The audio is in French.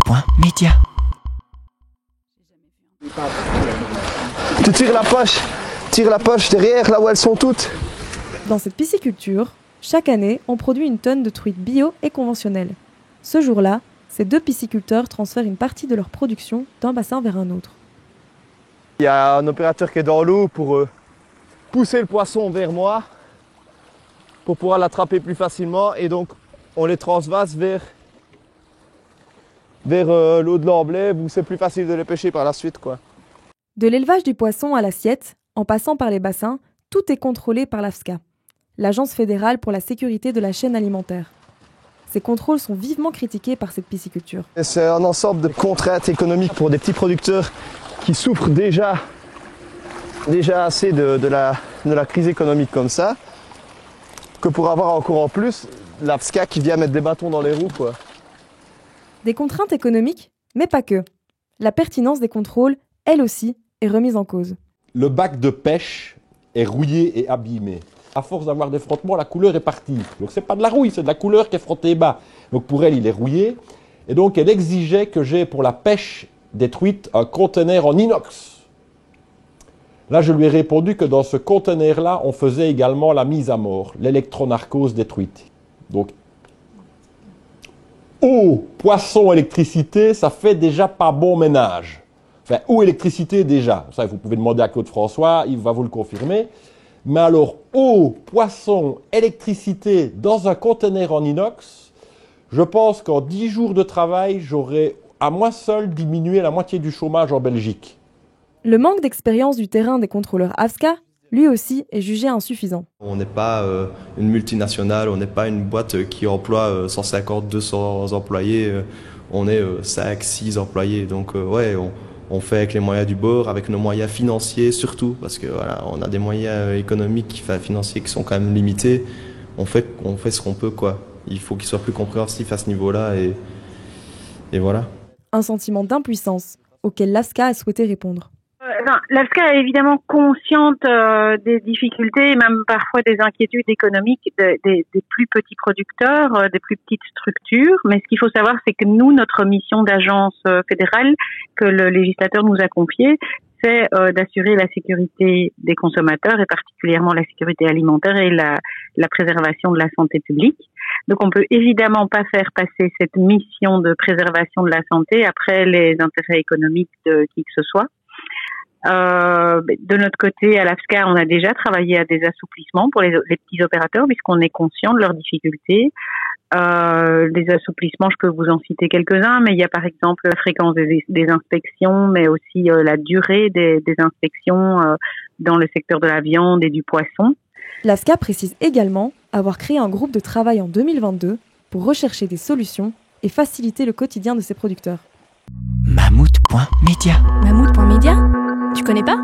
Mammouth.media. Tu tires la poche derrière, là où elles sont toutes. Dans cette pisciculture, chaque année, on produit une tonne de truites bio et conventionnelles. Ce jour-là, ces deux pisciculteurs transfèrent une partie de leur production d'un bassin vers un autre. Il y a un opérateur qui est dans l'eau pour pousser le poisson vers moi, pour pouvoir l'attraper plus facilement, et donc on les transvase vers l'eau de l'Amblève où c'est plus facile de les pêcher par la suite, quoi. De l'élevage du poisson à l'assiette, en passant par les bassins, tout est contrôlé par l'AFSCA, l'Agence fédérale pour la sécurité de la chaîne alimentaire. Ces contrôles sont vivement critiqués par cette pisciculture. C'est un ensemble de contraintes économiques pour des petits producteurs qui souffrent déjà assez de la crise économique comme ça, que pour avoir encore en plus l'AFSCA qui vient mettre des bâtons dans les roues, quoi. Des contraintes économiques, mais pas que. La pertinence des contrôles, elle aussi, est remise en cause. Le bac de pêche est rouillé et abîmé. À force d'avoir des frottements, la couleur est partie. Donc c'est pas de la rouille, c'est de la couleur qui est frottée bas. Donc pour elle, il est rouillé. Et donc elle exigeait que j'ai pour la pêche des truites un conteneur en inox. Là, je lui ai répondu que dans ce conteneur-là, on faisait également la mise à mort, l'électronarcose des truites. Donc eau, poisson, électricité, ça fait déjà pas bon ménage. Enfin, eau, électricité déjà. Ça, vous pouvez demander à Claude François, il va vous le confirmer. Mais alors, eau, poisson, électricité dans un conteneur en inox, je pense qu'en 10 jours de travail, j'aurais à moi seul diminué la moitié du chômage en Belgique. Le manque d'expérience du terrain des contrôleurs AFSCA, lui aussi, est jugé insuffisant. On n'est pas une multinationale, on n'est pas une boîte qui emploie 150, 200 employés, on est 5, 6 employés. Donc on fait avec les moyens du bord, avec nos moyens financiers surtout, parce que voilà, on a des moyens économiques, financiers qui sont quand même limités. On fait ce qu'on peut, quoi. Il faut qu'ils soient plus compréhensifs à ce niveau-là et voilà. Un sentiment d'impuissance auquel l'AFSCA a souhaité répondre. L'AFSCA est évidemment consciente des difficultés, même parfois des inquiétudes économiques des plus petits producteurs, des plus petites structures. Mais ce qu'il faut savoir, c'est que nous, notre mission d'agence fédérale que le législateur nous a confiée, c'est d'assurer la sécurité des consommateurs et particulièrement la sécurité alimentaire et la préservation de la santé publique. Donc on peut évidemment pas faire passer cette mission de préservation de la santé après les intérêts économiques de qui que ce soit. De notre côté, à l'AFSCA, on a déjà travaillé à des assouplissements pour les petits opérateurs puisqu'on est conscient de leurs difficultés. Des assouplissements, je peux vous en citer quelques-uns, mais il y a par exemple la fréquence des inspections, mais aussi la durée des inspections dans le secteur de la viande et du poisson. L'AFSCA précise également avoir créé un groupe de travail en 2022 pour rechercher des solutions et faciliter le quotidien de ses producteurs. Mammouth.media. Mammouth.media ? Tu connais pas ?